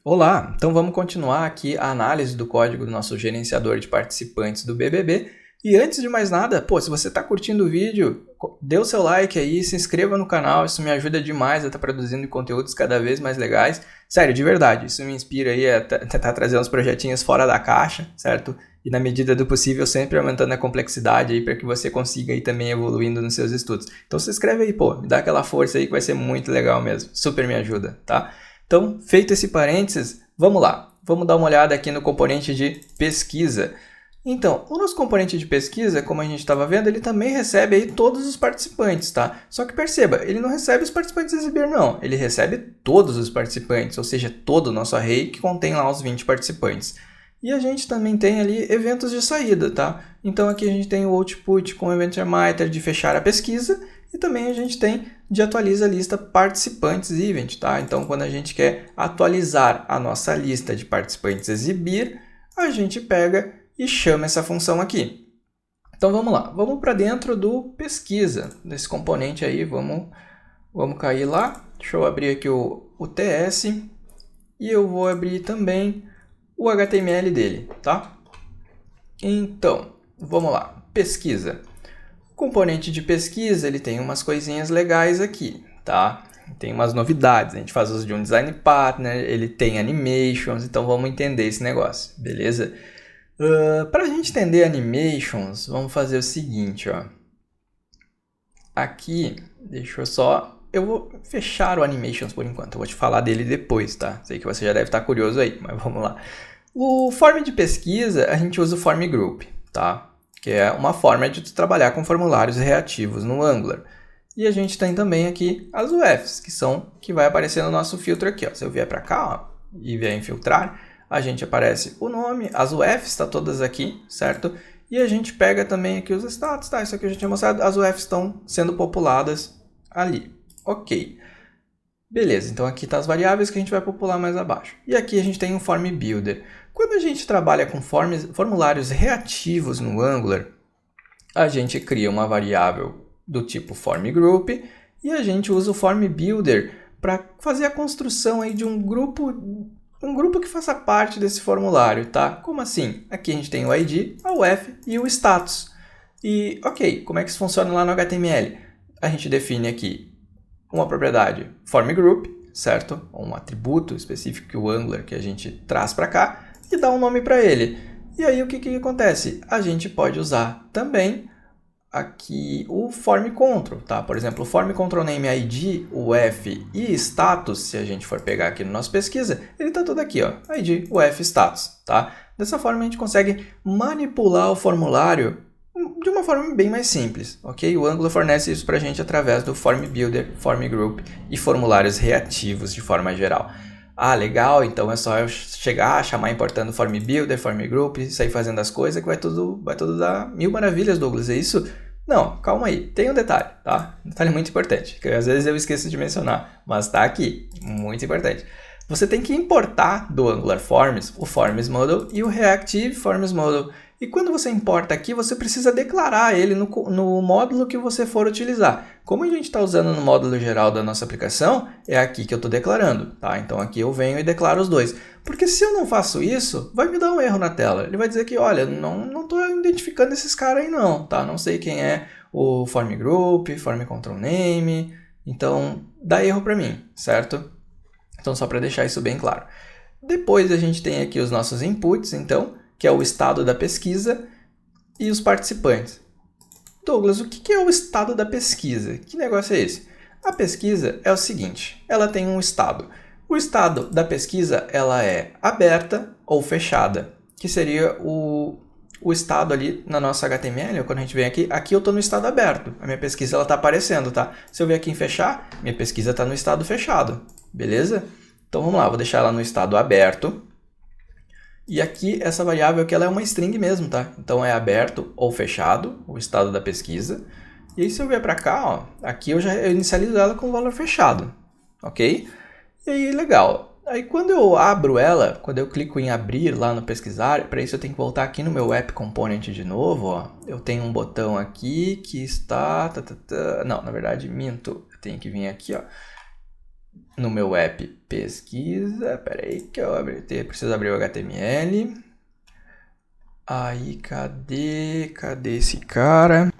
Olá, então vamos continuar aqui a análise do código do nosso gerenciador de participantes do BBB. E antes de mais nada, se você está curtindo o vídeo, dê o seu like aí, se inscreva no canal, isso me ajuda demais a estar produzindo conteúdos cada vez mais legais. Sério, de verdade, isso me inspira aí a tentar trazer uns projetinhos fora da caixa, certo? E na medida do possível sempre aumentando a complexidade aí para que você consiga aí também evoluindo nos seus estudos. Então se inscreve aí, me dá aquela força aí que vai ser muito legal mesmo, super me ajuda, tá? Então, feito esse parênteses, vamos lá. Vamos dar uma olhada aqui no componente de pesquisa. Então, o nosso componente de pesquisa, como a gente estava vendo, ele também recebe aí todos os participantes, tá? Só que perceba, ele não recebe os participantes exibir, não. Ele recebe todos os participantes, ou seja, todo o nosso array que contém lá os 20 participantes. E a gente também tem ali eventos de saída, tá? Então aqui a gente tem o output com o event emitter de fechar a pesquisa e também a gente tem de atualiza a lista participantes event, tá? Então quando a gente quer atualizar a nossa lista de participantes exibir, a gente pega e chama essa função aqui. Então vamos lá, vamos para dentro do pesquisa, desse componente aí, vamos cair lá. Deixa eu abrir aqui o TS e eu vou abrir também o HTML dele, tá? Então, vamos lá, pesquisa. O componente de pesquisa, ele tem umas coisinhas legais aqui, tá? Tem umas novidades, a gente faz uso de um design partner, ele tem animations, então vamos entender esse negócio, beleza? Para a gente entender animations, vamos fazer o seguinte, ó. Aqui, eu vou fechar o animations por enquanto, eu vou te falar dele depois, tá? Sei que você já deve estar curioso aí, mas vamos lá. O form de pesquisa, a gente usa o form group, tá? Que é uma forma de trabalhar com formulários reativos no Angular. E a gente tem também aqui as UFs, que vai aparecer no nosso filtro aqui, ó. Se eu vier para cá, ó, e vier em filtrar, a gente aparece o nome, as UFs estão todas aqui, certo? E a gente pega também aqui os status, tá? Isso aqui eu já tinha mostrado, as UFs estão sendo populadas ali. Ok. Beleza, então aqui estão as variáveis que a gente vai popular mais abaixo. E aqui a gente tem um Form Builder. Quando a gente trabalha com formulários reativos no Angular, a gente cria uma variável do tipo Form Group e a gente usa o Form Builder para fazer a construção aí de um grupo que faça parte desse formulário, tá? Como assim? Aqui a gente tem o ID, a UF e o status. E, ok, como é que isso funciona lá no HTML? A gente define aqui uma propriedade form group, certo? Um atributo específico que o Angular que a gente traz para cá e dá um nome para ele. E aí o que acontece? A gente pode usar também aqui o form control, tá? Por exemplo, o form control name ID, UF e status, se a gente for pegar aqui no nosso pesquisa, ele está tudo aqui, ó, ID, UF, status, tá? Dessa forma a gente consegue manipular o formulário de uma forma bem mais simples, ok? O Angular fornece isso para a gente através do Form Builder, Form Group e formulários reativos de forma geral. Ah, legal, então é só eu chegar, chamar importando Form Builder, Form Group, sair fazendo as coisas que vai tudo dar mil maravilhas, Douglas, é isso? Não, calma aí, tem um detalhe, tá? Um detalhe muito importante, que às vezes eu esqueço de mencionar, mas tá aqui, muito importante. Você tem que importar do Angular Forms o Forms Model e o Reactive Forms Model. E quando você importa aqui, você precisa declarar ele no módulo que você for utilizar. Como a gente está usando no módulo geral da nossa aplicação, é aqui que eu estou declarando, tá? Então aqui eu venho e declaro os dois. Porque se eu não faço isso, vai me dar um erro na tela. Ele vai dizer que, olha, não estou identificando esses caras aí não, tá? Não sei quem é o Form Group, Form Control Name, então dá erro para mim, certo? Então só para deixar isso bem claro. Depois a gente tem aqui os nossos inputs, então, que é o estado da pesquisa e os participantes. Douglas, o que é o estado da pesquisa? Que negócio é esse? A pesquisa é o seguinte, ela tem um estado. O estado da pesquisa ela é aberta ou fechada, que seria o estado ali na nossa HTML, quando a gente vem aqui eu estou no estado aberto, a minha pesquisa está aparecendo, tá? Se eu vier aqui em fechar, minha pesquisa está no estado fechado, beleza? Então vamos lá, vou deixar ela no estado aberto. E aqui, essa variável aqui, ela é uma string mesmo, tá? Então, é aberto ou fechado, o estado da pesquisa. E aí, se eu vier para cá, ó, aqui eu inicializo ela com o valor fechado, ok? E aí, legal. Aí, quando eu abro ela, quando eu clico em abrir lá no pesquisar, para isso eu tenho que voltar aqui no meu app component de novo, ó. Eu tenho um botão aqui que está... Não, na verdade, minto. Eu tenho que vir aqui, ó. no meu app pesquisa, peraí que eu preciso abrir o HTML. Aí, cadê esse cara?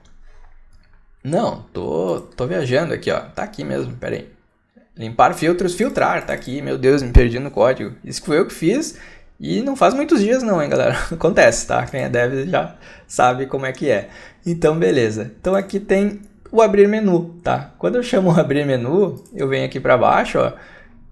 Não, tô viajando aqui, ó, tá aqui mesmo, peraí. Limpar filtros, filtrar, tá aqui, meu Deus, me perdi no código. Isso foi eu que fiz e não faz muitos dias não, hein, galera. Acontece, tá? Quem é dev já sabe como é que é. Então, beleza. Então, aqui tem o abrir menu, tá? Quando eu chamo abrir menu, eu venho aqui para baixo, ó,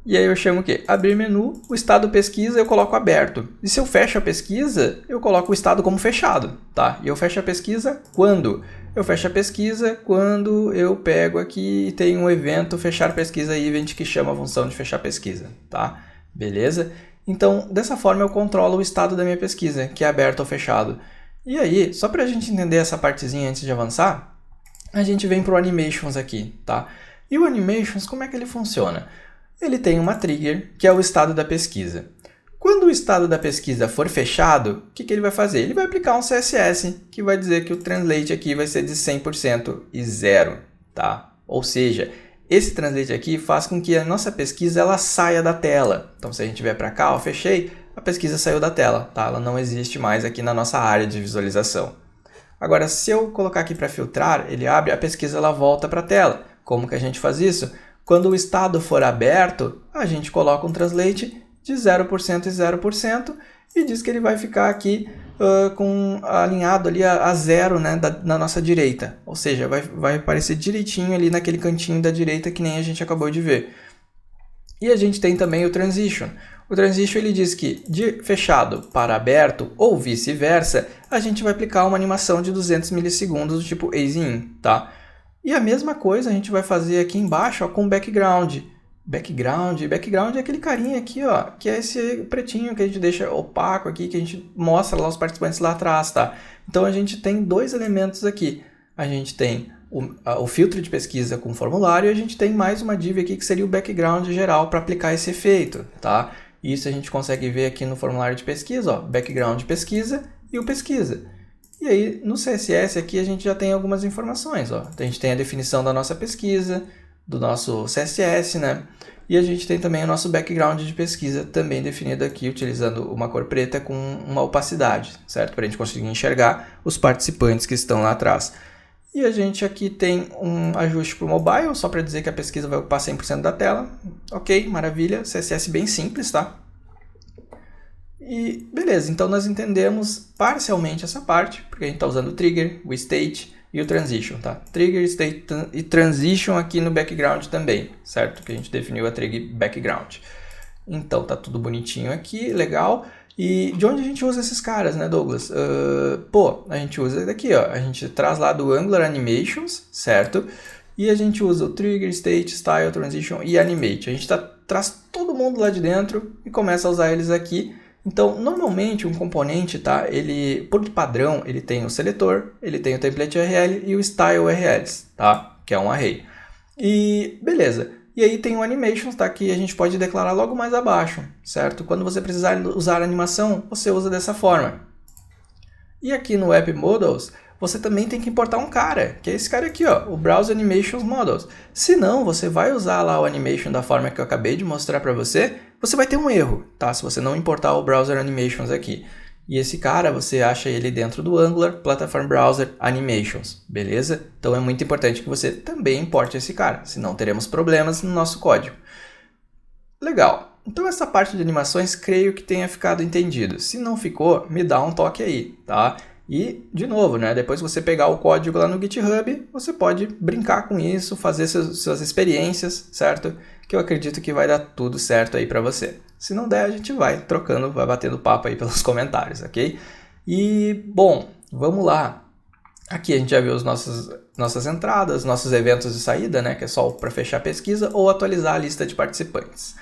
e aí eu chamo o quê? Abrir menu, o estado pesquisa eu coloco aberto. E se eu fecho a pesquisa, eu coloco o estado como fechado, tá? E eu fecho a pesquisa quando? Eu fecho a pesquisa quando eu pego aqui e tem um evento fechar pesquisa event que chama a função de fechar pesquisa, tá? Beleza? Então, dessa forma eu controlo o estado da minha pesquisa, que é aberto ou fechado. E aí, só para a gente entender essa partezinha antes de avançar, a gente vem para o Animations aqui, tá? E o Animations, como é que ele funciona? Ele tem uma trigger, que é o estado da pesquisa. Quando o estado da pesquisa for fechado, o que ele vai fazer? Ele vai aplicar um CSS, que vai dizer que o translate aqui vai ser de 100% e 0, tá? Ou seja, esse translate aqui faz com que a nossa pesquisa ela saia da tela. Então, se a gente vier para cá, ó, fechei, a pesquisa saiu da tela, tá? Ela não existe mais aqui na nossa área de visualização. Agora, se eu colocar aqui para filtrar, ele abre, a pesquisa ela volta para a tela. Como que a gente faz isso? Quando o estado for aberto, a gente coloca um translate de 0% e 0% e diz que ele vai ficar aqui alinhado ali a 0, né, na nossa direita. Ou seja, vai aparecer direitinho ali naquele cantinho da direita que nem a gente acabou de ver. E a gente tem também o transition. O transition ele diz que de fechado para aberto ou vice-versa, a gente vai aplicar uma animação de 200 milissegundos do tipo easy in, tá? E a mesma coisa a gente vai fazer aqui embaixo ó, com background. Background é aquele carinha aqui, ó, que é esse pretinho que a gente deixa opaco aqui, que a gente mostra lá os participantes lá atrás, tá? Então a gente tem dois elementos aqui. A gente tem o filtro de pesquisa com formulário e a gente tem mais uma div aqui que seria o background geral para aplicar esse efeito, tá? Isso a gente consegue ver aqui no formulário de pesquisa, ó, background pesquisa e o pesquisa. E aí, no CSS aqui a gente já tem algumas informações, ó. A gente tem a definição da nossa pesquisa, do nosso CSS, né? E a gente tem também o nosso background de pesquisa também definido aqui, utilizando uma cor preta com uma opacidade, certo? Para a gente conseguir enxergar os participantes que estão lá atrás. E a gente aqui tem um ajuste para o mobile, só para dizer que a pesquisa vai ocupar 100% da tela. Ok, maravilha, CSS bem simples, tá? E beleza, então nós entendemos parcialmente essa parte, porque a gente está usando o trigger, o state e o transition, tá? Trigger, state e transition aqui no background também, certo? Que a gente definiu a trigger background. Então tá tudo bonitinho aqui, legal. E de onde a gente usa esses caras, né, Douglas? A gente usa daqui, ó. A gente traz lá do Angular Animations, certo? E a gente usa o trigger, state, style, transition e animate. A gente traz todo mundo lá de dentro e começa a usar eles aqui. Então, normalmente, um componente, tá? Ele, por padrão, ele tem o seletor, ele tem o template URL e o style URLs, tá? Que é um array. E, beleza. E aí tem o animations, tá? Que a gente pode declarar logo mais abaixo, certo? Quando você precisar usar animação, você usa dessa forma. E aqui no App Models, você também tem que importar um cara, que é esse cara aqui, ó, o Browser Animations Models. Se não, você vai usar lá o animation da forma que eu acabei de mostrar para você, você vai ter um erro, tá? Se você não importar o Browser Animations aqui. E esse cara, você acha ele dentro do Angular Platform Browser Animations, beleza? Então é muito importante que você também importe esse cara, senão teremos problemas no nosso código. Legal. Então essa parte de animações creio que tenha ficado entendido. Se não ficou, me dá um toque aí, tá? E, de novo, né, depois que você pegar o código lá no GitHub, você pode brincar com isso, fazer suas experiências, certo? Que eu acredito que vai dar tudo certo aí para você. Se não der, a gente vai trocando, vai batendo papo aí pelos comentários, ok? E, bom, vamos lá. Aqui a gente já viu as nossas entradas, nossos eventos de saída, né, que é só para fechar a pesquisa ou atualizar a lista de participantes.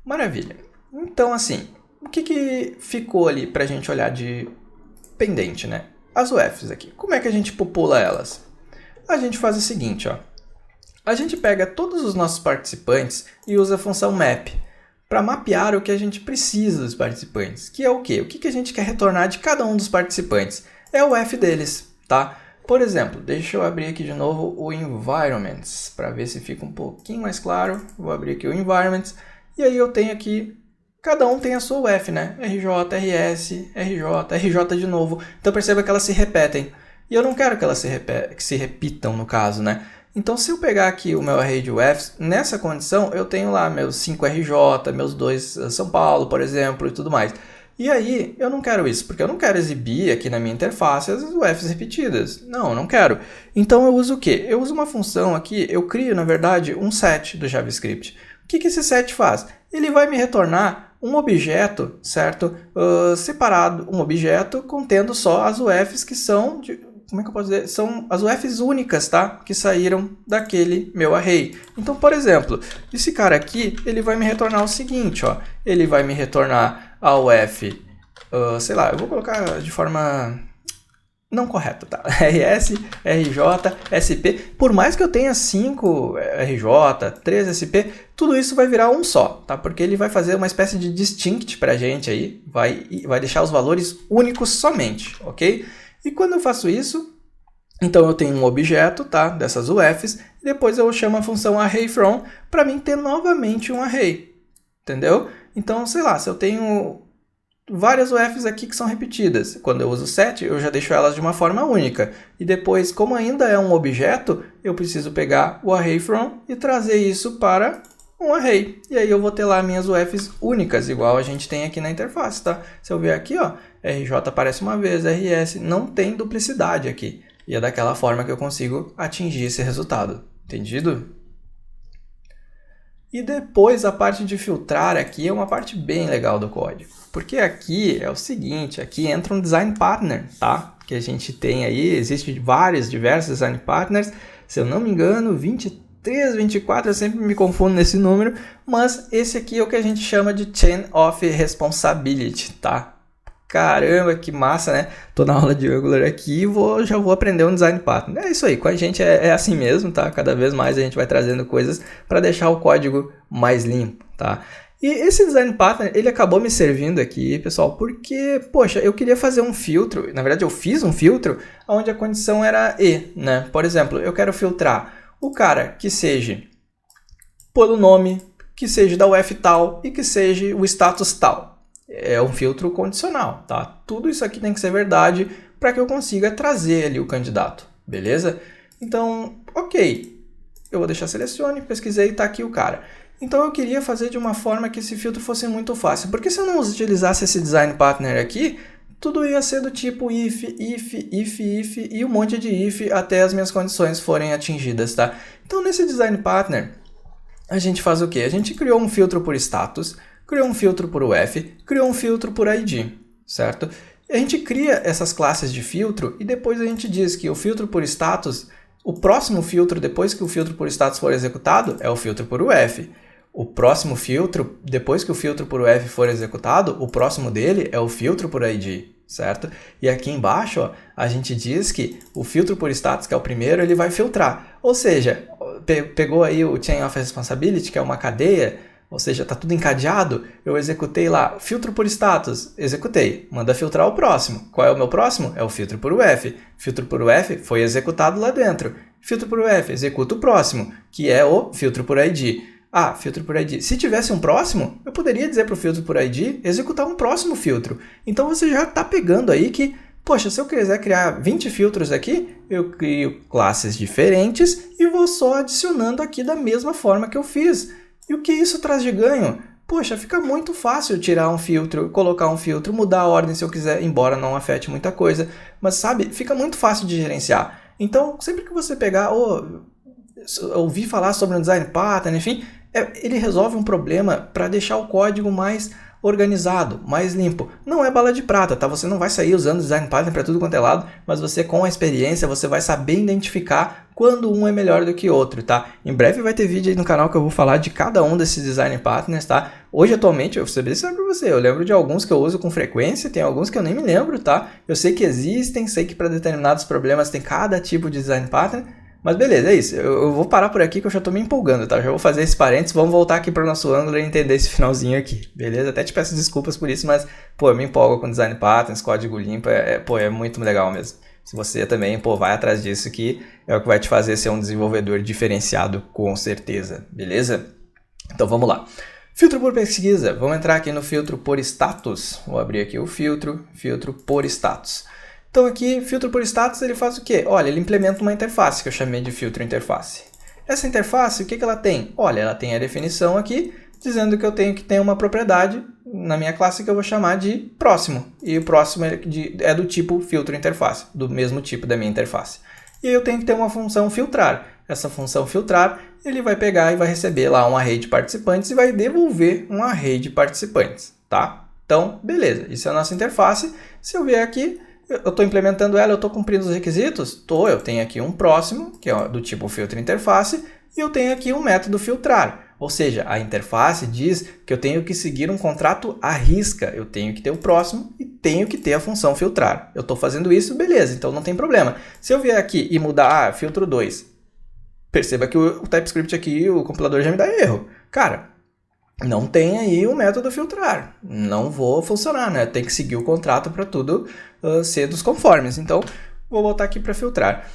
Maravilha. Então, assim, o que ficou ali para a gente olhar de pendente, né? As UFs aqui. Como é que a gente popula elas? A gente faz o seguinte, ó. A gente pega todos os nossos participantes e usa a função map para mapear o que a gente precisa dos participantes, que é o quê? O que a gente quer retornar de cada um dos participantes? É o UF deles, tá? Por exemplo, deixa eu abrir aqui de novo o Environments, para ver se fica um pouquinho mais claro. Vou abrir aqui o Environments, e aí eu tenho aqui, cada um tem a sua UF, né? RJ, RS, RJ, RJ de novo. Então perceba que elas se repetem. E eu não quero que elas se repitam, no caso, né? Então, se eu pegar aqui o meu array de UFs, nessa condição, eu tenho lá meus 5 RJ, meus 2 São Paulo, por exemplo, e tudo mais. E aí, eu não quero isso, porque eu não quero exibir aqui na minha interface as UFs repetidas. Não, eu não quero. Então, eu uso o quê? Eu uso uma função aqui, eu crio, na verdade, um set do JavaScript. O que esse set faz? Ele vai me retornar um objeto, certo? Separado, um objeto contendo só as UFs que são como é que eu posso dizer? São as UFs únicas, tá? Que saíram daquele meu array. Então, por exemplo, esse cara aqui, ele vai me retornar o seguinte, ó. Ele vai me retornar a UF, sei lá, eu vou colocar de forma não correta, tá? RS, RJ, SP. Por mais que eu tenha 5 RJ, 3 SP, tudo isso vai virar um só, tá? Porque ele vai fazer uma espécie de distinct pra gente aí, vai deixar os valores únicos somente, ok? E quando eu faço isso, então eu tenho um objeto, tá, dessas UFs, e depois eu chamo a função arrayFrom para mim ter novamente um array, entendeu? Então, sei lá, se eu tenho várias UFs aqui que são repetidas, quando eu uso set, eu já deixo elas de uma forma única. E depois, como ainda é um objeto, eu preciso pegar o arrayFrom e trazer isso para um array. E aí eu vou ter lá minhas UFs únicas, igual a gente tem aqui na interface, tá? Se eu ver aqui, ó, RJ aparece uma vez, RS, não tem duplicidade aqui. E é daquela forma que eu consigo atingir esse resultado. Entendido? E depois a parte de filtrar aqui é uma parte bem legal do código. Porque aqui é o seguinte, aqui entra um design partner, tá? Que a gente tem aí, existem diversos design partners, se eu não me engano, 23, 24, eu sempre me confundo nesse número, mas esse aqui é o que a gente chama de Chain of Responsibility, tá? Caramba, que massa, né? Tô na aula de Angular aqui e já vou aprender um design partner. É isso aí, com a gente é assim mesmo, tá? Cada vez mais a gente vai trazendo coisas para deixar o código mais limpo, tá? E esse design partner, ele acabou me servindo aqui, pessoal, porque, poxa, eu queria fazer um filtro, na verdade eu fiz um filtro onde a condição era E, né? Por exemplo, eu quero filtrar o cara que seja pelo nome, que seja da UF tal e que seja o status tal. É um filtro condicional, tá? Tudo isso aqui tem que ser verdade para que eu consiga trazer ali o candidato, beleza? Então, ok, eu vou deixar selecione, pesquisei e tá aqui o cara. Então eu queria fazer de uma forma que esse filtro fosse muito fácil, porque se eu não utilizasse esse design partner aqui, tudo ia ser do tipo if e um monte de if até as minhas condições forem atingidas, tá? Então nesse design partner, a gente faz o quê? A gente criou um filtro por status, criou um filtro por UF, criou um filtro por ID, certo? E a gente cria essas classes de filtro e depois a gente diz que o filtro por status, o próximo filtro depois que o filtro por status for executado é o filtro por UF. O próximo filtro, depois que o filtro por UF for executado, o próximo dele é o filtro por ID, certo? E aqui embaixo, ó, a gente diz que o filtro por status, que é o primeiro, ele vai filtrar. Ou seja, pegou aí o Chain of Responsibility, que é uma cadeia, ou seja, está tudo encadeado, eu executei lá, filtro por status, executei, manda filtrar o próximo. Qual é o meu próximo? É o filtro por UF. Filtro por UF foi executado lá dentro. Filtro por UF, executa o próximo, que é o filtro por ID. Ah, filtro por ID. Se tivesse um próximo, eu poderia dizer para o filtro por ID executar um próximo filtro. Então você já está pegando aí que, poxa, se eu quiser criar 20 filtros aqui, eu crio classes diferentes e vou só adicionando aqui da mesma forma que eu fiz. E o que isso traz de ganho? Poxa, fica muito fácil tirar um filtro, colocar um filtro, mudar a ordem se eu quiser, embora não afete muita coisa. Mas sabe, fica muito fácil de gerenciar. Então, sempre que você pegar ou ouvir falar sobre um design pattern, enfim, ele resolve um problema para deixar o código mais organizado, mais limpo. Não é bala de prata, tá? Você não vai sair usando design pattern para tudo quanto é lado, mas você com a experiência, você vai saber identificar quando um é melhor do que outro, tá? Em breve vai ter vídeo aí no canal que eu vou falar de cada um desses design partners, tá? Hoje, atualmente, eu vou saber isso para você, eu lembro de alguns que eu uso com frequência, tem alguns que eu nem me lembro, tá? Eu sei que existem, sei que para determinados problemas tem cada tipo de design pattern, mas beleza, é isso. Eu vou parar por aqui que eu já tô me empolgando, tá? Já vou fazer esse parênteses, vamos voltar aqui para o nosso Angular e entender esse finalzinho aqui, beleza? Até te peço desculpas por isso, mas, pô, eu me empolgo com design patterns, código limpo, é muito legal mesmo. Se você também, pô, vai atrás disso que é o que vai te fazer ser um desenvolvedor diferenciado com certeza, beleza? Então vamos lá. Filtro por pesquisa, vamos entrar aqui no filtro por status, vou abrir aqui o filtro por status. Então aqui, filtro por status, ele faz o quê? Olha, ele implementa uma interface que eu chamei de filtro interface. Essa interface, o que ela tem? Olha, ela tem a definição aqui, dizendo que eu tenho que ter uma propriedade na minha classe que eu vou chamar de próximo. E o próximo é do tipo filtro interface, do mesmo tipo da minha interface. E eu tenho que ter uma função filtrar. Essa função filtrar, ele vai pegar e vai receber lá um array de participantes e vai devolver um array de participantes, tá? Então, beleza, isso é a nossa interface. Se eu vier aqui, eu estou implementando ela, eu estou cumprindo os requisitos? Eu tenho aqui um próximo, que é do tipo filtro interface, e eu tenho aqui um método filtrar. Ou seja, a interface diz que eu tenho que seguir um contrato à risca. Eu tenho que ter o próximo e tenho que ter a função filtrar. Eu estou fazendo isso, beleza, então não tem problema. Se eu vier aqui e mudar filtro 2, perceba que o TypeScript aqui, o compilador já me dá erro. Cara, não tem aí o método filtrar. Não vou funcionar, né? Tem que seguir o contrato para tudo ser dos conformes. Então, vou voltar aqui para filtrar.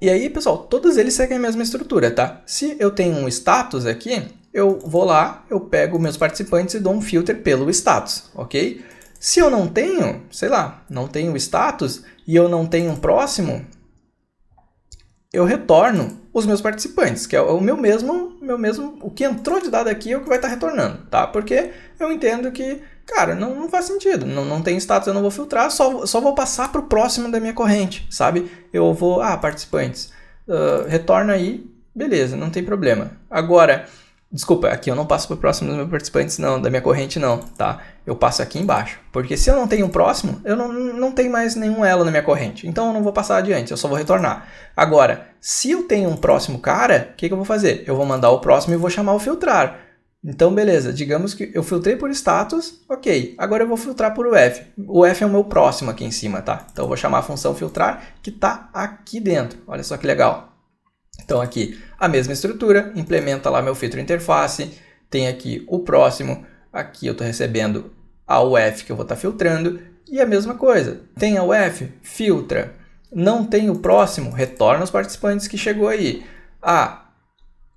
E aí, pessoal, todos eles seguem a mesma estrutura, tá? Se eu tenho um status aqui, eu vou lá, eu pego meus participantes e dou um filter pelo status, ok? Se eu não tenho, sei lá, não tenho status e eu não tenho um próximo, eu retorno os meus participantes, que é o meu mesmo, o que entrou de dado aqui é o que vai estar retornando, tá? Porque eu entendo que, cara, não faz sentido, não tem status, eu não vou filtrar, só vou passar para o próximo da minha corrente, sabe? Eu vou, participantes, retorna aí, beleza, não tem problema. Agora, desculpa, aqui eu não passo para o próximo dos meus participantes não, da minha corrente não, tá? Eu passo aqui embaixo, porque se eu não tenho um próximo, eu não tenho mais nenhum elo na minha corrente, então eu não vou passar adiante, eu só vou retornar. Agora, se eu tenho um próximo cara, o que eu vou fazer? Eu vou mandar o próximo e vou chamar o filtrar. Então, beleza, digamos que eu filtrei por status, ok, agora eu vou filtrar por UF. O UF é o meu próximo aqui em cima, tá? Então eu vou chamar a função filtrar que está aqui dentro, olha só que legal. Então aqui, a mesma estrutura, implementa lá meu filtro interface, tem aqui o próximo, aqui eu estou recebendo a UF que eu vou estar filtrando, e a mesma coisa, tem a UF, filtra, não tem o próximo, retorna os participantes que chegou aí.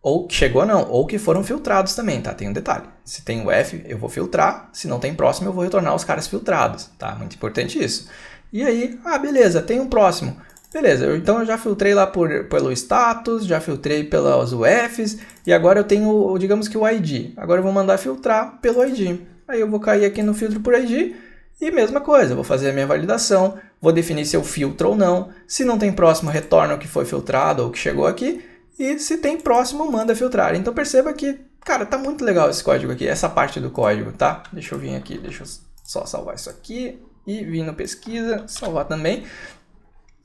Ou que chegou não, ou que foram filtrados também, tá? Tem um detalhe, se tem UF eu vou filtrar, se não tem próximo eu vou retornar os caras filtrados, tá? Muito importante isso. E aí, beleza, tem um próximo. Beleza, então eu já filtrei lá pelo status, já filtrei pelas UFs, e agora eu tenho, digamos que o ID. Agora eu vou mandar filtrar pelo ID. Aí eu vou cair aqui no filtro por ID, e mesma coisa, vou fazer a minha validação, vou definir se eu filtro ou não. Se não tem próximo, retorna o que foi filtrado ou o que chegou aqui, e se tem próximo, manda filtrar. Então perceba que, cara, tá muito legal esse código aqui, essa parte do código, tá? Deixa eu vir aqui, deixa eu só salvar isso aqui, e vir no pesquisa, salvar também.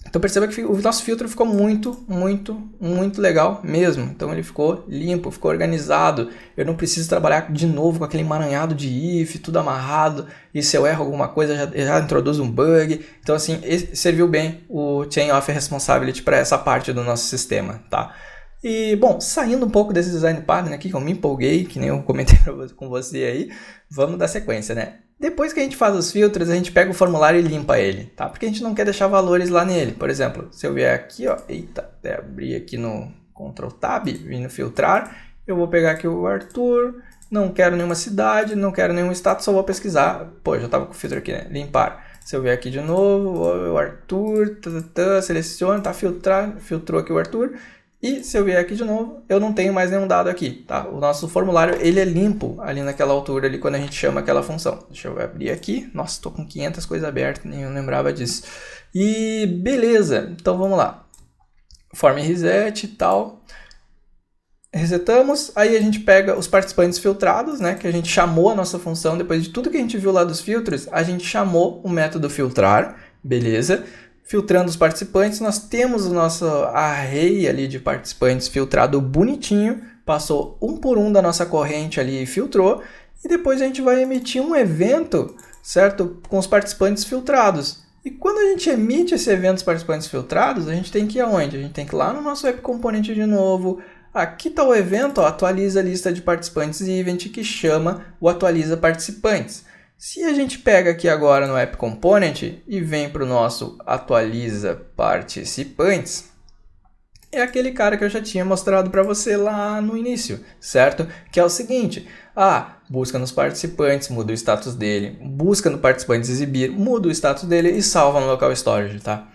Então perceba que o nosso filtro ficou muito, muito, muito legal mesmo. Então ele ficou limpo, ficou organizado. Eu não preciso trabalhar de novo com aquele emaranhado de if, tudo amarrado. E se eu erro alguma coisa, já introduz um bug. Então assim, serviu bem o Chain of Responsibility para essa parte do nosso sistema, tá? E, bom, saindo um pouco desse design pattern aqui, que eu me empolguei, que nem eu comentei com você aí, vamos dar sequência, né? Depois que a gente faz os filtros, a gente pega o formulário e limpa ele, tá? Porque a gente não quer deixar valores lá nele. Por exemplo, se eu vier aqui, ó, eita, até abrir aqui no Ctrl Tab, vir no filtrar, eu vou pegar aqui o Arthur, não quero nenhuma cidade, não quero nenhum status, só vou pesquisar. Pô, já estava com o filtro aqui, né? Limpar. Se eu vier aqui de novo, o Arthur, seleciono, tá? Filtrou aqui o Arthur. E se eu vier aqui de novo, eu não tenho mais nenhum dado aqui, tá? O nosso formulário, ele é limpo ali naquela altura, ali quando a gente chama aquela função. Deixa eu abrir aqui. Nossa, estou com 500 coisas abertas, nem eu lembrava disso. E beleza, então vamos lá. Form reset e tal. Resetamos, aí a gente pega os participantes filtrados, né? Que a gente chamou a nossa função, depois de tudo que a gente viu lá dos filtros, a gente chamou o método filtrar, beleza? Filtrando os participantes, nós temos o nosso array ali de participantes filtrado bonitinho, passou um por um da nossa corrente ali e filtrou, e depois a gente vai emitir um evento, certo? Com os participantes filtrados. E quando a gente emite esse evento dos participantes filtrados, a gente tem que ir aonde? A gente tem que ir lá no nosso web component de novo. Aqui está o evento, ó, atualiza a lista de participantes e event que chama o atualiza participantes. Se a gente pega aqui agora no App Component e vem para o nosso atualiza participantes, é aquele cara que eu já tinha mostrado para você lá no início, certo? Que é o seguinte, busca nos participantes, muda o status dele, busca no participantes exibir, muda o status dele e salva no local storage, tá?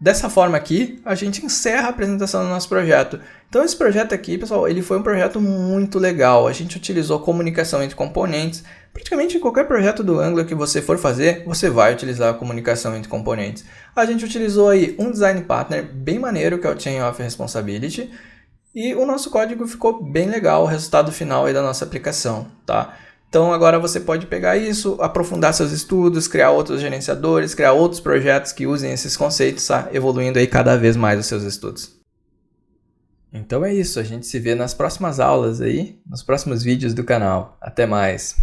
Dessa forma aqui, a gente encerra a apresentação do nosso projeto. Então esse projeto aqui, pessoal, ele foi um projeto muito legal. A gente utilizou comunicação entre componentes. Praticamente em qualquer projeto do Angular que você for fazer, você vai utilizar a comunicação entre componentes. A gente utilizou aí um design partner bem maneiro, que é o Chain of Responsibility. E o nosso código ficou bem legal, o resultado final aí da nossa aplicação, tá? Então agora você pode pegar isso, aprofundar seus estudos, criar outros gerenciadores, criar outros projetos que usem esses conceitos, tá? Evoluindo aí cada vez mais os seus estudos. Então é isso, a gente se vê nas próximas aulas aí, nos próximos vídeos do canal. Até mais!